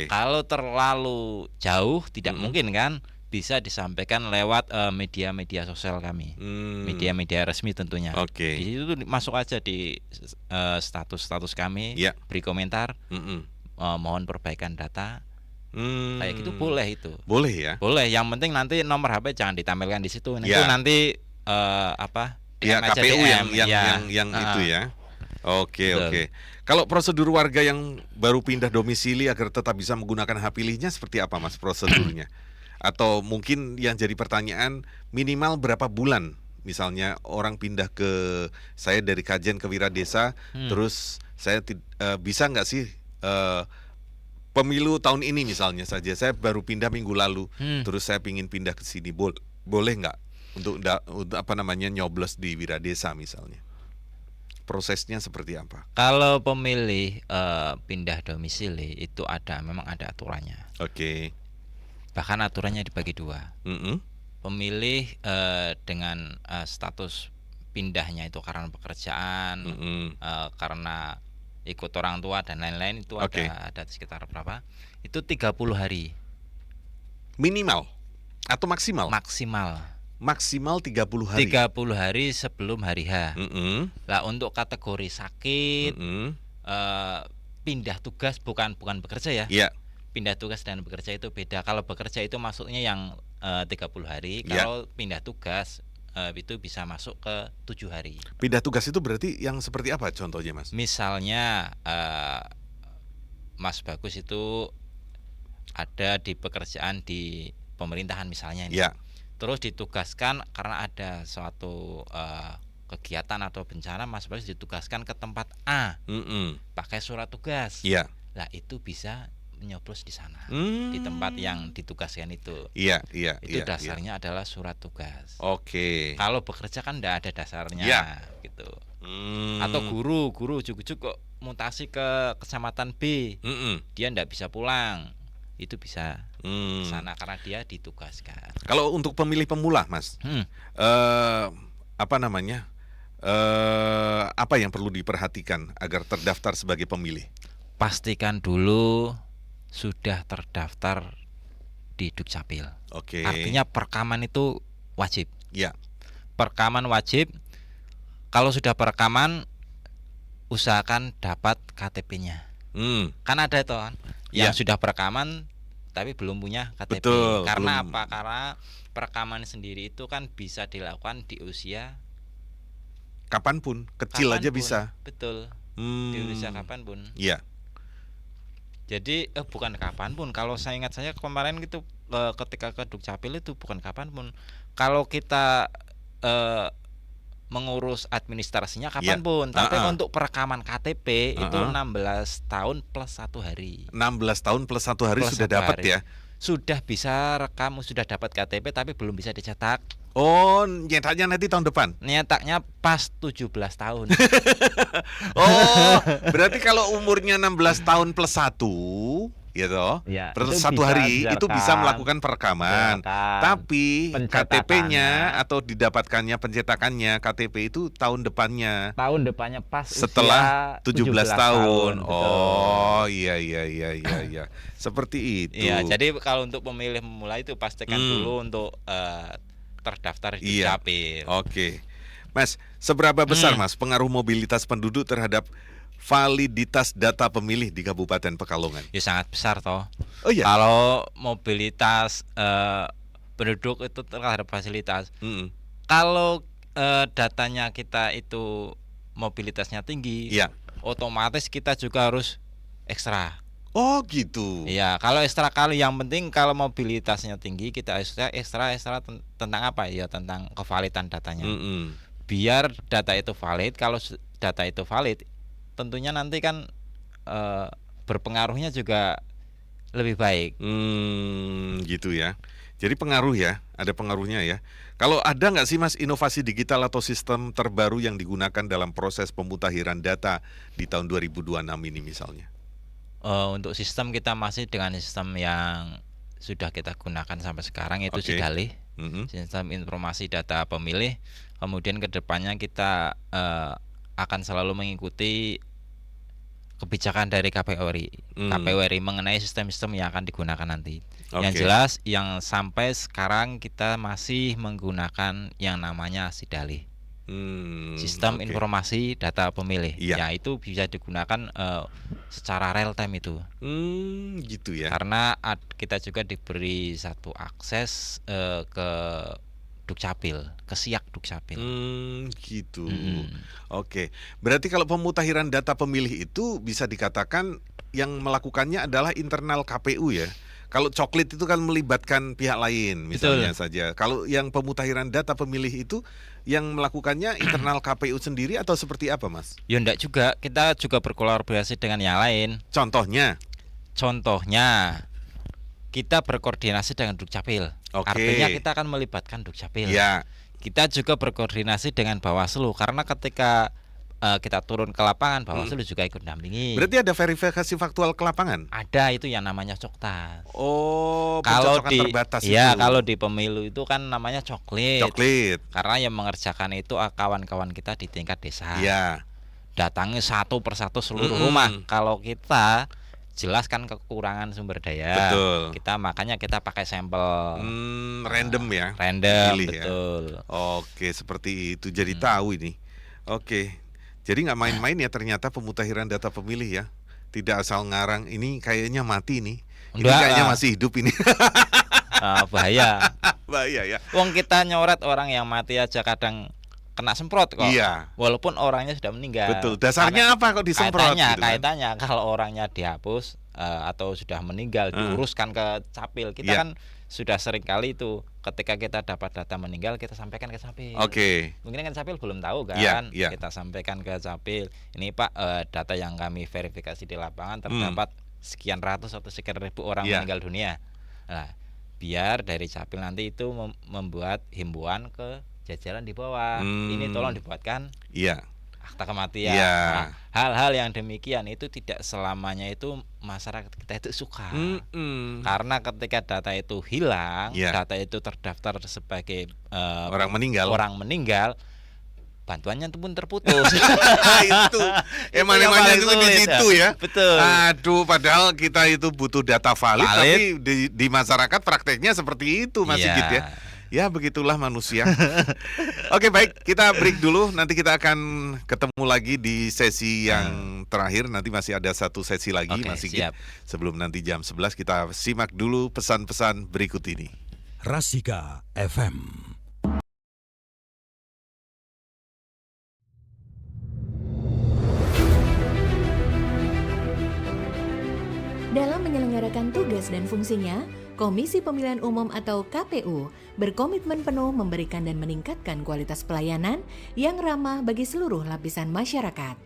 Kalau terlalu jauh tidak mungkin kan? Bisa disampaikan lewat media-media sosial kami, media-media resmi tentunya. Di situ masuk aja di status kami, beri komentar, mohon perbaikan data, kayak gitu boleh itu. Boleh ya. Boleh. Yang penting nanti nomor HP jangan ditampilkan di situ. Itu nanti KPU yang itu ya. Oke. Kalau prosedur warga yang baru pindah domisili agar tetap bisa menggunakan hak pilihnya seperti apa, Mas, prosedurnya? Atau mungkin yang jadi pertanyaan, minimal berapa bulan misalnya orang pindah saya dari Kajen ke Wiradesa, terus saya bisa nggak sih pemilu tahun ini misalnya saja, saya baru pindah minggu lalu, terus saya pingin pindah ke sini, boleh nggak untuk nyoblos di Wiradesa misalnya? Prosesnya seperti apa? Kalau pemilih pindah domisili itu memang ada aturannya. Oke. Bahkan aturannya dibagi dua. Pemilih dengan status pindahnya itu karena pekerjaan, karena ikut orang tua dan lain-lain itu ada sekitar berapa? Itu 30 hari. Minimal atau maksimal? Maksimal 30 hari. 30 hari sebelum hari H. Lah untuk kategori sakit, pindah tugas bukan bekerja ya. Iya. Pindah tugas dan bekerja itu beda. Kalau bekerja itu masuknya yang 30 hari. Kalau pindah tugas itu bisa masuk ke 7 hari. Pindah tugas itu berarti yang seperti apa contohnya, Mas? Misalnya Mas Bagus itu ada di pekerjaan di pemerintahan misalnya ini. Ya. Terus ditugaskan karena ada suatu kegiatan atau bencana, Mas Bagus ditugaskan ke tempat A, pakai surat tugas. Iya. Lah itu bisa nyoblos di sana, di tempat yang ditugaskan itu. Iya. Itu dasarnya adalah surat tugas. Oke. Kalau bekerja kan tidak ada dasarnya, gitu. Atau guru ujuk-ujuk kok mutasi ke kecamatan B, dia tidak bisa pulang. Itu bisa sana karena dia ditugaskan. Kalau untuk pemilih pemula, Mas, apa yang perlu diperhatikan agar terdaftar sebagai pemilih? Pastikan dulu sudah terdaftar di Dukcapil. Oke. Artinya perekaman itu wajib. Ya. Perekaman wajib. Kalau sudah perekaman, usahakan dapat KTP-nya. Kan ada itu kan yang sudah perekaman tapi belum punya KTP. Betul, karena belum. apa? Karena perekaman sendiri itu kan bisa dilakukan di usia kapanpun, kecil aja bisa. Betul. Di usia kapanpun. Iya. Jadi bukan kapanpun. Kalau saya ingat saya kemarin gitu ketika ke Dukcapil itu bukan kapanpun. Kalau kita mengurus administrasinya kapanpun, tapi untuk perekaman KTP itu 16 tahun plus 1 hari. 16 tahun plus 1 hari plus sudah dapat ya? Sudah bisa rekam, sudah dapat KTP tapi belum bisa dicetak. Oh, nyetaknya nanti tahun depan? Nyetaknya pas 17 tahun. Oh, berarti kalau umurnya 16 tahun plus 1 gitu, terus 1 hari itu bisa melakukan perekaman. Tapi KTP-nya atau didapatkannya pencetakannya KTP itu tahun depannya. Tahun depannya pas setelah 17 tahun. Betul. Oh, iya. Seperti itu. Iya, jadi kalau untuk pemilih pemula itu pastikan dulu untuk terdaftar di Dukcapil. Oke. Mas, seberapa besar Mas pengaruh mobilitas penduduk terhadap validitas data pemilih di Kabupaten Pekalongan? Ya sangat besar toh. Oh iya. Kalau mobilitas penduduk itu terhadap fasilitas. Kalau datanya kita itu mobilitasnya tinggi, otomatis kita juga harus ekstra. Oh gitu. Iya, kalau ekstra kali yang penting kalau mobilitasnya tinggi kita ekstra tentang apa ya, tentang kevalidan datanya. Biar data itu valid. Kalau data itu valid, tentunya nanti kan berpengaruhnya juga lebih baik. Gitu ya. Jadi pengaruh ya, ada pengaruhnya ya. Kalau ada nggak sih Mas inovasi digital atau sistem terbaru yang digunakan dalam proses pemutahiran data di tahun 2026 ini misalnya? Untuk sistem kita masih dengan sistem yang sudah kita gunakan sampai sekarang, itu Sidalih, sistem informasi data pemilih. Kemudian kedepannya kita akan selalu mengikuti kebijakan dari KPU RI mengenai sistem-sistem yang akan digunakan nanti. Yang jelas yang sampai sekarang kita masih menggunakan yang namanya Sidalih. Sistem informasi data pemilih, ya itu bisa digunakan secara real time itu. Gitu ya. Karena kita juga diberi satu akses ke Dukcapil, ke Siak Dukcapil. Gitu. Oke. Berarti kalau pemutahiran data pemilih itu bisa dikatakan yang melakukannya adalah internal KPU ya. Kalau coklit itu kan melibatkan pihak lain misalnya saja. Kalau yang pemutakhiran data pemilih itu yang melakukannya internal KPU sendiri atau seperti apa, Mas? Ya enggak juga, kita juga berkolaborasi dengan yang lain. Contohnya kita berkoordinasi dengan Dukcapil. Artinya kita akan melibatkan Dukcapil. Ya. Kita juga berkoordinasi dengan Bawaslu karena ketika kita turun ke lapangan, Bawaslu juga ikut dampingi. Berarti ada verifikasi faktual ke lapangan? Ada, itu yang namanya coktas. Oh, kalau terbatas itu. Ya, kalau di pemilu itu kan namanya coklit. Karena yang mengerjakan itu kawan-kawan kita di tingkat desa. Ya. Datangnya satu persatu seluruh rumah. Kalau kita jelas kan kekurangan sumber daya. Betul. Makanya kita pakai sampel random ya. Random, pilih betul. Ya. Oke, seperti itu. Jadi tahu ini. Oke. Jadi nggak main-main ya ternyata pemutakhiran data pemilih ya. Tidak asal ngarang ini kayaknya mati nih. Ini kayaknya masih hidup ini. Bahaya. Bahaya ya. Wong kita nyoret orang yang mati aja kadang kena semprot kok. Iya. Walaupun orangnya sudah meninggal. Betul. Dasarnya apa kok disemprot? Kaitannya kalau orangnya dihapus atau sudah meninggal diuruskan ke Capil. Kita kan sudah sering kali itu ketika kita dapat data meninggal kita sampaikan ke Capil. Mungkin kan Capil belum tahu kan. Kita sampaikan ke Capil. Ini Pak, data yang kami verifikasi di lapangan terdapat sekian ratus atau sekian ribu orang meninggal dunia. Nah, biar dari Capil nanti itu membuat himbauan ke jajaran di bawah. Ini tolong dibuatkan akta kematian. Nah, hal-hal yang demikian itu tidak selamanya itu masyarakat kita itu suka. Karena ketika data itu hilang, data itu terdaftar sebagai orang meninggal, bantuannya pun terputus. Itu emang-emangnya itu di situ ya. Betul. Aduh, padahal kita itu butuh data valid. Tapi di masyarakat prakteknya seperti itu, Mas Sigit ya. Ya begitulah manusia. Oke, baik, kita break dulu. Nanti kita akan ketemu lagi di sesi yang terakhir. Nanti masih ada satu sesi lagi, Mas Sigit. Sebelum nanti jam 11 kita simak dulu pesan-pesan berikut ini. Rasika FM. Dalam menyelenggarakan tugas dan fungsinya, Komisi Pemilihan Umum atau KPU berkomitmen penuh memberikan dan meningkatkan kualitas pelayanan yang ramah bagi seluruh lapisan masyarakat.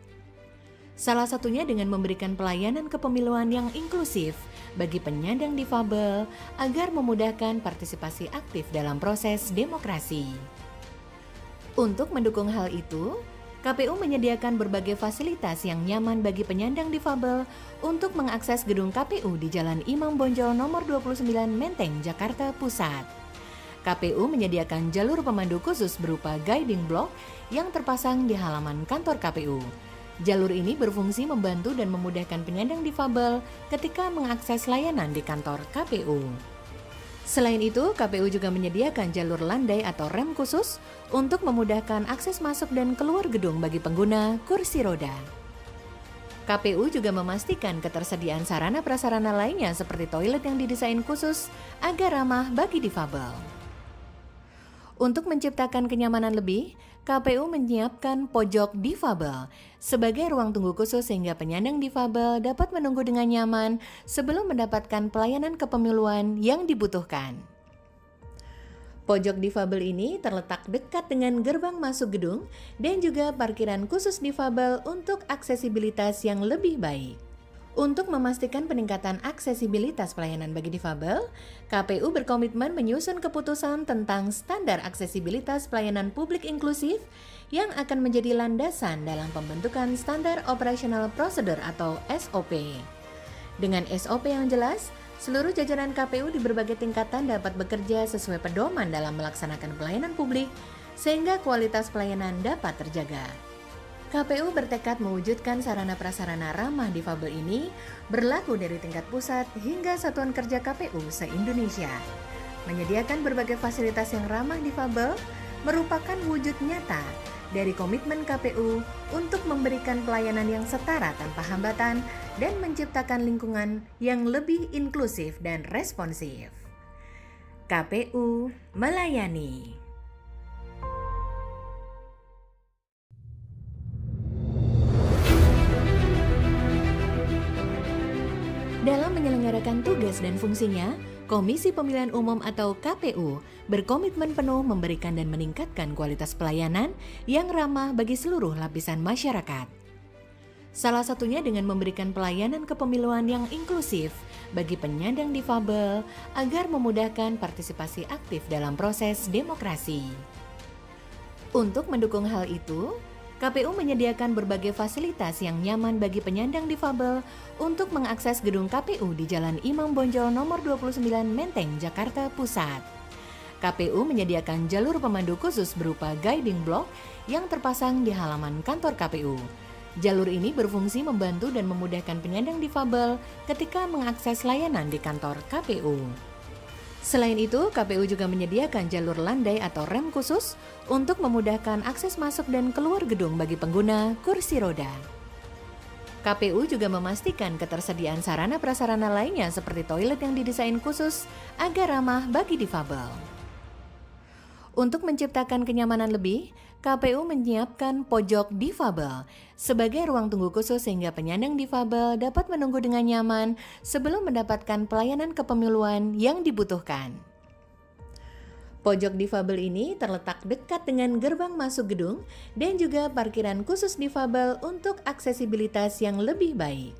Salah satunya dengan memberikan pelayanan kepemiluan yang inklusif bagi penyandang difabel agar memudahkan partisipasi aktif dalam proses demokrasi. Untuk mendukung hal itu, KPU menyediakan berbagai fasilitas yang nyaman bagi penyandang difabel untuk mengakses gedung KPU di Jalan Imam Bonjol nomor 29 Menteng, Jakarta Pusat. KPU menyediakan jalur pemandu khusus berupa guiding block yang terpasang di halaman kantor KPU. Jalur ini berfungsi membantu dan memudahkan penyandang difabel ketika mengakses layanan di kantor KPU. Selain itu, KPU juga menyediakan jalur landai atau rem khusus untuk memudahkan akses masuk dan keluar gedung bagi pengguna kursi roda. KPU juga memastikan ketersediaan sarana prasarana lainnya seperti toilet yang didesain khusus agar ramah bagi difabel. Untuk menciptakan kenyamanan lebih, KPU menyiapkan pojok difabel sebagai ruang tunggu khusus sehingga penyandang difabel dapat menunggu dengan nyaman sebelum mendapatkan pelayanan kepemiluan yang dibutuhkan. Pojok difabel ini terletak dekat dengan gerbang masuk gedung dan juga parkiran khusus difabel untuk aksesibilitas yang lebih baik. Untuk memastikan peningkatan aksesibilitas pelayanan bagi difabel, KPU berkomitmen menyusun keputusan tentang standar aksesibilitas pelayanan publik inklusif yang akan menjadi landasan dalam pembentukan standar operational procedure atau SOP. Dengan SOP yang jelas, seluruh jajaran KPU di berbagai tingkatan dapat bekerja sesuai pedoman dalam melaksanakan pelayanan publik sehingga kualitas pelayanan dapat terjaga. KPU bertekad mewujudkan sarana prasarana ramah difabel ini berlaku dari tingkat pusat hingga satuan kerja KPU se-Indonesia. Menyediakan berbagai fasilitas yang ramah difabel merupakan wujud nyata dari komitmen KPU untuk memberikan pelayanan yang setara tanpa hambatan dan menciptakan lingkungan yang lebih inklusif dan responsif. KPU melayani. Dalam menyelenggarakan tugas tugas dan fungsinya, Komisi Pemilihan Umum atau KPU berkomitmen penuh memberikan dan meningkatkan kualitas pelayanan yang ramah bagi seluruh lapisan masyarakat. Salah satunya dengan memberikan pelayanan kepemiluan yang inklusif bagi penyandang difabel agar memudahkan partisipasi aktif dalam proses demokrasi. Untuk mendukung hal itu, KPU menyediakan berbagai fasilitas yang nyaman bagi penyandang difabel untuk mengakses gedung KPU di Jalan Imam Bonjol nomor 29 Menteng, Jakarta Pusat. KPU menyediakan jalur pemandu khusus berupa guiding block yang terpasang di halaman kantor KPU. Jalur ini berfungsi membantu dan memudahkan penyandang difabel ketika mengakses layanan di kantor KPU. Selain itu, KPU juga menyediakan jalur landai atau rem khusus untuk memudahkan akses masuk dan keluar gedung bagi pengguna kursi roda. KPU juga memastikan ketersediaan sarana prasarana lainnya seperti toilet yang didesain khusus agar ramah bagi difabel. Untuk menciptakan kenyamanan lebih, KPU menyiapkan pojok difabel sebagai ruang tunggu khusus sehingga penyandang difabel dapat menunggu dengan nyaman sebelum mendapatkan pelayanan kepemiluan yang dibutuhkan. Pojok difabel ini terletak dekat dengan gerbang masuk gedung dan juga parkiran khusus difabel untuk aksesibilitas yang lebih baik.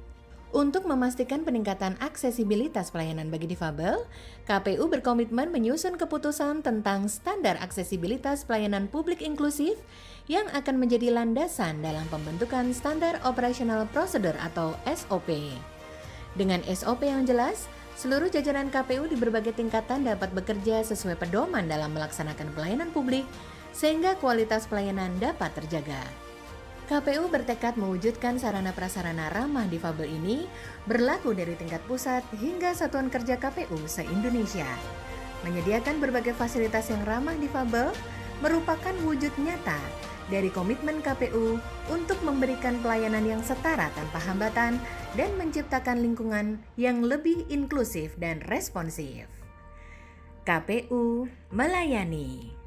Untuk memastikan peningkatan aksesibilitas pelayanan bagi difabel, KPU berkomitmen menyusun keputusan tentang standar aksesibilitas pelayanan publik inklusif yang akan menjadi landasan dalam pembentukan standar operational procedure atau SOP. Dengan SOP yang jelas, seluruh jajaran KPU di berbagai tingkatan dapat bekerja sesuai pedoman dalam melaksanakan pelayanan publik sehingga kualitas pelayanan dapat terjaga. KPU bertekad mewujudkan sarana prasarana ramah difabel ini berlaku dari tingkat pusat hingga satuan kerja KPU se-Indonesia. Menyediakan berbagai fasilitas yang ramah difabel merupakan wujud nyata dari komitmen KPU untuk memberikan pelayanan yang setara tanpa hambatan dan menciptakan lingkungan yang lebih inklusif dan responsif. KPU melayani.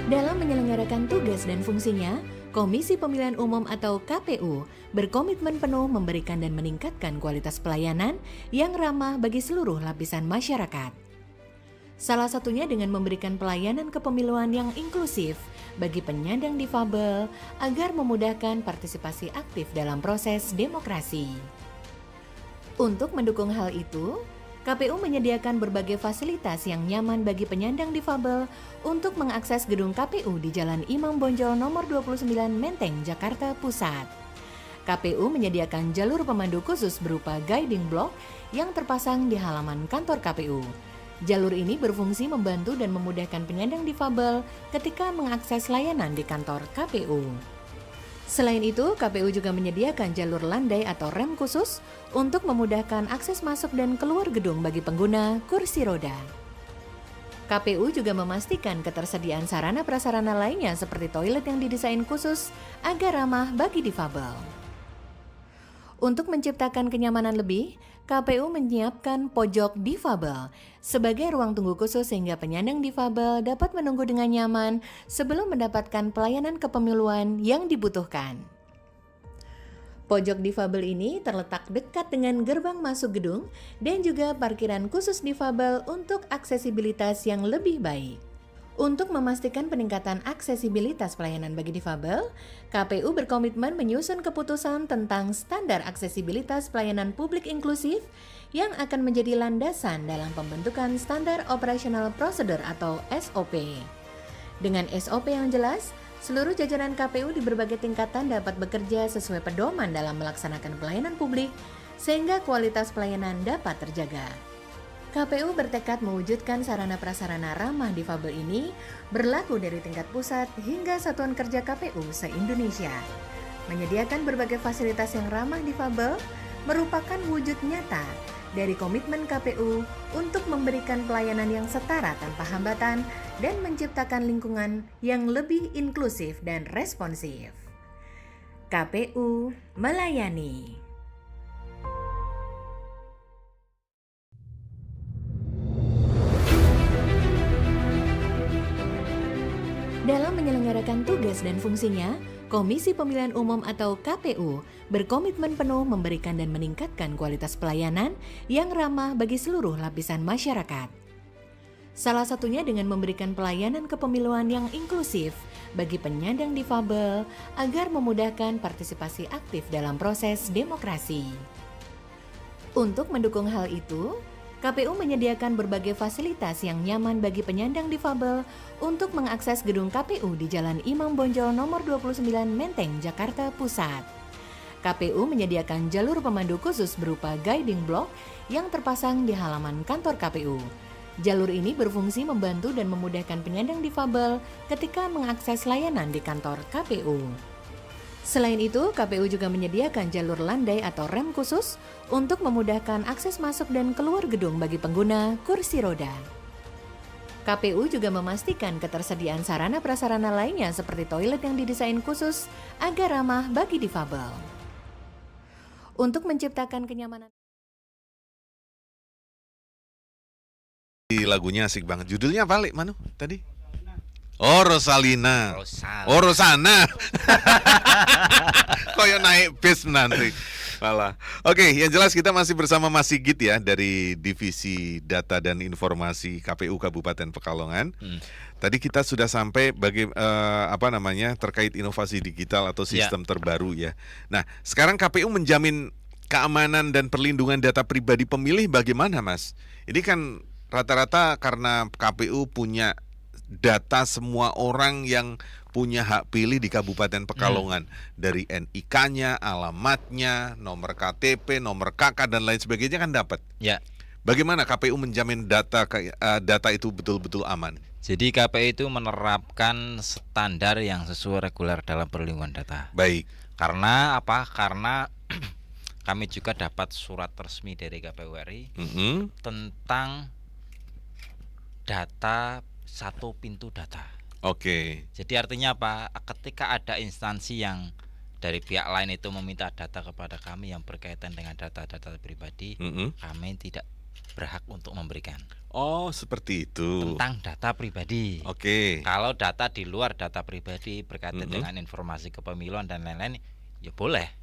Dalam menyelenggarakan tugas dan fungsinya, Komisi Pemilihan Umum atau KPU berkomitmen penuh memberikan dan meningkatkan kualitas pelayanan yang ramah bagi seluruh lapisan masyarakat. Salah satunya dengan memberikan pelayanan kepemiluan yang inklusif bagi penyandang difabel agar memudahkan partisipasi aktif dalam proses demokrasi. Untuk mendukung hal itu, KPU menyediakan berbagai fasilitas yang nyaman bagi penyandang difabel untuk mengakses gedung KPU di Jalan Imam Bonjol nomor 29 Menteng, Jakarta Pusat. KPU menyediakan jalur pemandu khusus berupa guiding block yang terpasang di halaman kantor KPU. Jalur ini berfungsi membantu dan memudahkan penyandang difabel ketika mengakses layanan di kantor KPU. Selain itu, KPU juga menyediakan jalur landai atau rem khusus untuk memudahkan akses masuk dan keluar gedung bagi pengguna kursi roda. KPU juga memastikan ketersediaan sarana prasarana lainnya seperti toilet yang didesain khusus agar ramah bagi difabel. Untuk menciptakan kenyamanan lebih, KPU menyiapkan pojok difabel sebagai ruang tunggu khusus sehingga penyandang difabel dapat menunggu dengan nyaman sebelum mendapatkan pelayanan kepemiluan yang dibutuhkan. Pojok difabel ini terletak dekat dengan gerbang masuk gedung dan juga parkiran khusus difabel untuk aksesibilitas yang lebih baik. Untuk memastikan peningkatan aksesibilitas pelayanan bagi difabel, KPU berkomitmen menyusun keputusan tentang standar aksesibilitas pelayanan publik inklusif yang akan menjadi landasan dalam pembentukan standar operational procedure atau SOP. Dengan SOP yang jelas, seluruh jajaran KPU di berbagai tingkatan dapat bekerja sesuai pedoman dalam melaksanakan pelayanan publik sehingga kualitas pelayanan dapat terjaga. KPU bertekad mewujudkan sarana prasarana ramah difabel ini berlaku dari tingkat pusat hingga satuan kerja KPU se-Indonesia. Menyediakan berbagai fasilitas yang ramah difabel merupakan wujud nyata dari komitmen KPU untuk memberikan pelayanan yang setara tanpa hambatan dan menciptakan lingkungan yang lebih inklusif dan responsif. KPU melayani. Dalam menyelenggarakan menyelenggarakan tugas dan fungsinya, Komisi Pemilihan Umum atau KPU berkomitmen penuh memberikan dan meningkatkan kualitas pelayanan yang ramah bagi seluruh lapisan masyarakat. Salah satunya dengan memberikan pelayanan kepemiluan yang inklusif bagi penyandang difabel agar memudahkan partisipasi aktif dalam proses demokrasi. Untuk mendukung hal itu, KPU menyediakan berbagai fasilitas yang nyaman bagi penyandang difabel untuk mengakses gedung KPU di Jalan Imam Bonjol nomor 29 Menteng, Jakarta Pusat. KPU menyediakan jalur pemandu khusus berupa guiding block yang terpasang di halaman kantor KPU. Jalur ini berfungsi membantu dan memudahkan penyandang difabel ketika mengakses layanan di kantor KPU. Selain itu, KPU juga menyediakan jalur landai atau rem khusus untuk memudahkan akses masuk dan keluar gedung bagi pengguna kursi roda. KPU juga memastikan ketersediaan sarana prasarana lainnya seperti toilet yang didesain khusus agar ramah bagi difabel. Untuk menciptakan kenyamanan. Lagunya asik banget. Judulnya apa, Lek, Manu tadi? Oh, Rosalina. Oh, Rosana. Koyo naik bis nanti. Malah. Oke, yang jelas kita masih bersama Mas Sigit ya dari Divisi Data dan Informasi KPU Kabupaten Pekalongan. Tadi kita sudah sampai terkait inovasi digital atau sistem terbaru ya. Nah, sekarang KPU menjamin keamanan dan perlindungan data pribadi pemilih bagaimana, Mas? Ini kan rata-rata karena KPU punya data semua orang yang punya hak pilih di Kabupaten Pekalongan, dari NIK-nya, alamatnya, nomor KTP, nomor KK dan lain sebagainya kan dapat. Ya. Bagaimana KPU menjamin data itu betul-betul aman? Jadi KPU itu menerapkan standar yang sesuai reguler dalam perlindungan data. Baik. Karena apa? Karena kami juga dapat surat resmi dari KPU RI tentang data satu pintu data. Oke. Jadi artinya apa? Ketika ada instansi yang dari pihak lain itu meminta data kepada kami yang berkaitan dengan data-data pribadi, kami tidak berhak untuk memberikan. Oh, seperti itu. Tentang data pribadi. Oke. Kalau data di luar data pribadi berkaitan dengan informasi kepemiluan dan lain-lain, ya boleh.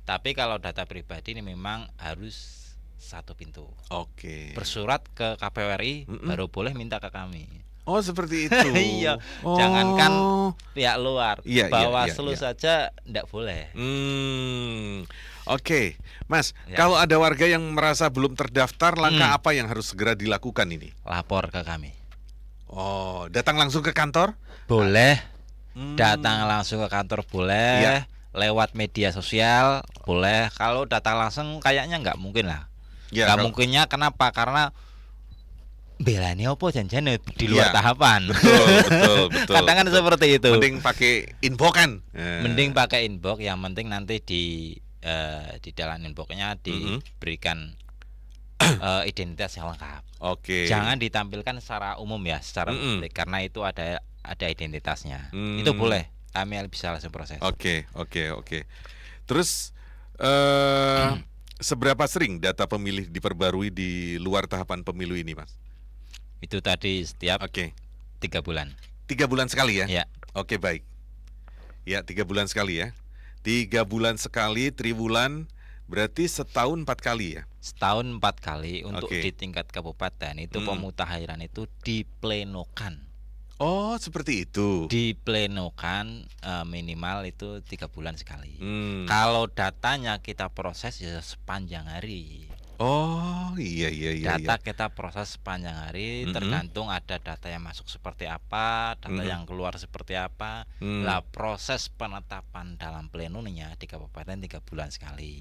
Tapi kalau data pribadi ini memang harus satu pintu. Oke. Bersurat ke KPU RI baru boleh minta ke kami. Oh, seperti itu. Iya. Jangankan pihak luar, Bawaslu saja tidak boleh. Oke, Mas. Kalau ada warga yang merasa belum terdaftar, langkah apa yang harus segera dilakukan ini? Lapor ke kami. Oh, datang langsung ke kantor? Boleh. Datang langsung ke kantor boleh. Lewat media sosial boleh. Kalau datang langsung kayaknya nggak mungkin lah. Nggak mungkinnya kenapa? Karena belanya apa janjian di luar tahapan. Betul. Kadang kan seperti itu. Mending pakai inbox kan? Mending pakai inbox. Yang penting nanti di dalam inboxnya diberikan identitas yang lengkap. Oke. Jangan ditampilkan secara umum ya, secara publik, karena itu ada identitasnya. Itu boleh. Kami bisa langsung proses. Oke. Terus seberapa sering data pemilih diperbarui di luar tahapan pemilu ini, Mas? Itu tadi setiap 3 bulan. 3 bulan sekali ya? Ya. Oke, baik. Ya, 3 bulan sekali ya. 3 bulan sekali, triwulan, berarti setahun 4 kali ya? Setahun 4 kali. Untuk di tingkat kabupaten itu pemutakhiran itu diplenokan. Oh, seperti itu. Diplenokan minimal itu 3 bulan sekali. Kalau datanya kita proses ya sepanjang hari. Oh, iya. Data kita proses sepanjang hari, tergantung ada data yang masuk seperti apa, data yang keluar seperti apa. Lah proses penetapan dalam plenonya di kabupaten 3 bulan sekali.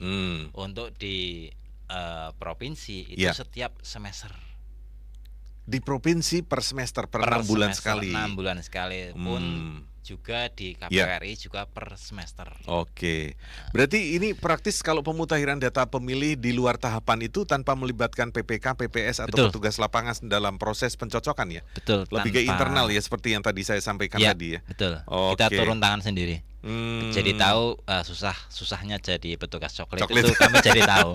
Untuk di provinsi itu setiap semester. Di provinsi per semester, per 6 bulan sekali. 6 bulan sekali pun juga di KPU RI juga per semester. Oke. Berarti ini praktis kalau pemutakhiran data pemilih di luar tahapan itu tanpa melibatkan PPK, PPS atau petugas lapangan dalam proses pencocokan ya? Betul. Lebih ke internal ya, seperti yang tadi saya sampaikan tadi ya. Betul. Kita turun tangan sendiri. Jadi tahu susahnya jadi petugas coklat. Itu kami jadi tahu.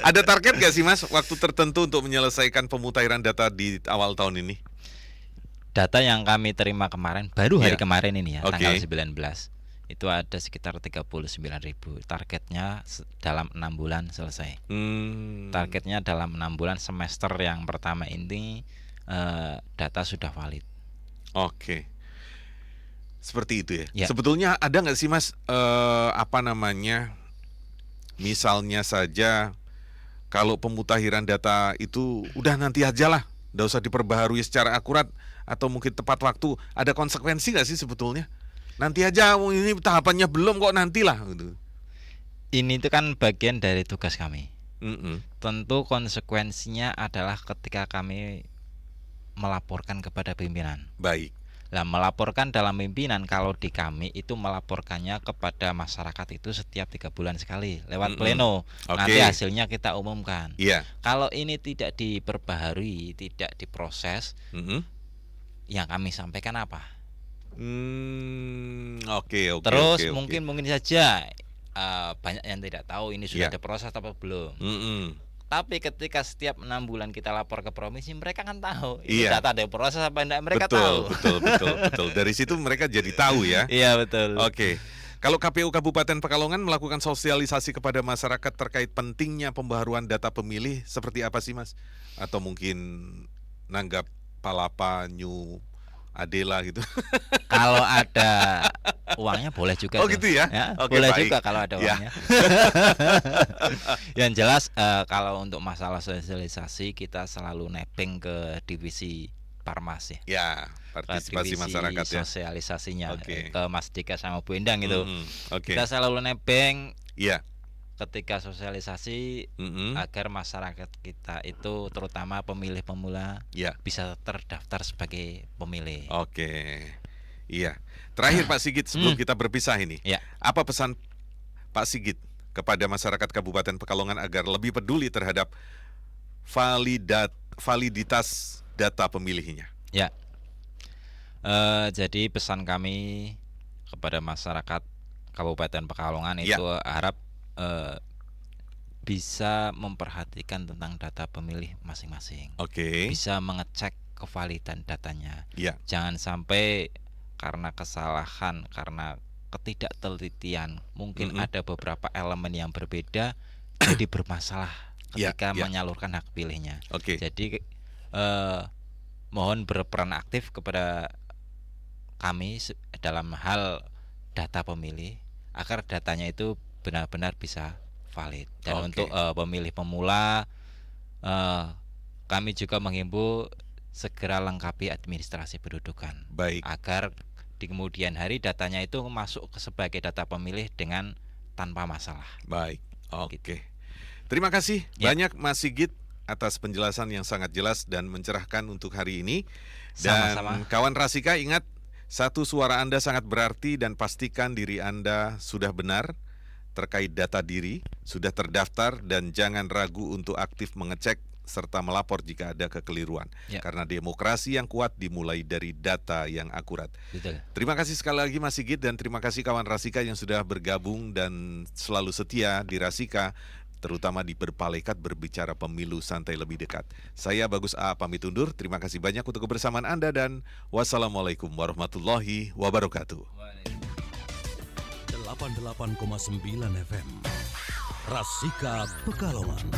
Ada target gak sih, Mas, waktu tertentu untuk menyelesaikan pemutakhiran data di awal tahun ini? Data yang kami terima kemarin, baru hari kemarin ini ya, tanggal 19, itu ada sekitar 39.000. Targetnya dalam 6 bulan selesai. Targetnya dalam 6 bulan semester yang pertama ini data sudah valid. Oke. Seperti itu ya. Sebetulnya ada nggak sih Mas misalnya saja kalau pemutakhiran data itu udah nanti aja lah, nggak usah diperbaharui secara akurat atau mungkin tepat waktu, ada konsekuensi nggak sih sebetulnya? Nanti aja, ini tahapannya belum kok, nantilah gitu. Ini itu kan bagian dari tugas kami. Tentu konsekuensinya adalah ketika kami melaporkan kepada pimpinan. Baik. Nah, melaporkan dalam pimpinan, kalau di kami itu melaporkannya kepada masyarakat itu setiap 3 bulan sekali lewat pleno. Nanti hasilnya kita umumkan. Kalau ini tidak diperbaharui, tidak diproses, yang kami sampaikan apa? Terus mungkin saja banyak yang tidak tahu ini sudah ada proses atau belum. Tapi ketika setiap 6 bulan kita lapor ke provinsi, mereka kan tahu ini data ada proses apa enggak, mereka tahu. Betul. Dari situ mereka jadi tahu ya. Iya, betul. Oke. Kalau KPU Kabupaten Pekalongan melakukan sosialisasi kepada masyarakat terkait pentingnya pembaharuan data pemilih, seperti apa sih Mas? Atau mungkin nanggap Palapa, New Adela gitu. Kalau ada uangnya boleh juga. Gitu ya? Boleh baik. Juga kalau ada uangnya. Yang jelas kalau untuk masalah sosialisasi kita selalu nebeng ke divisi Parmas ya. Partisipasi masyarakat ya. Sosialisasinya ke Mas Dika sama Bu Endang gitu. Kita selalu nebeng. Ketika sosialisasi agar masyarakat kita itu terutama pemilih pemula bisa terdaftar sebagai pemilih. Iya. Terakhir Pak Sigit sebelum kita berpisah ini, apa pesan Pak Sigit kepada masyarakat Kabupaten Pekalongan agar lebih peduli terhadap validitas data pemilihnya? Jadi pesan kami kepada masyarakat Kabupaten Pekalongan itu harap bisa memperhatikan tentang data pemilih masing-masing. Bisa mengecek kevalidan datanya. Jangan sampai karena kesalahan, karena ketidaktelitian, mungkin ada beberapa elemen yang berbeda jadi bermasalah ketika menyalurkan hak pilihnya. Jadi mohon berperan aktif kepada kami dalam hal data pemilih agar datanya itu benar-benar bisa valid. Dan untuk pemilih pemula, kami juga menghimbau segera lengkapi administrasi pendudukan. Agar di kemudian hari datanya itu masuk sebagai data pemilih dengan tanpa masalah. Terima kasih banyak Mas Sigit atas penjelasan yang sangat jelas dan mencerahkan untuk hari ini. Dan kawan Rasika, ingat, satu suara Anda sangat berarti dan pastikan diri Anda sudah benar terkait data diri, sudah terdaftar, dan jangan ragu untuk aktif mengecek serta melapor jika ada kekeliruan. Karena demokrasi yang kuat dimulai dari data yang akurat. Terima kasih sekali lagi Mas Sigit, dan terima kasih kawan Rasika yang sudah bergabung dan selalu setia di Rasika, terutama di Berpalekat berbicara pemilu santai lebih dekat. Saya Bagus A pamit undur. Terima kasih banyak untuk kebersamaan Anda dan wassalamualaikum warahmatullahi wabarakatuh. 88,9 FM Rasika Pekalongan.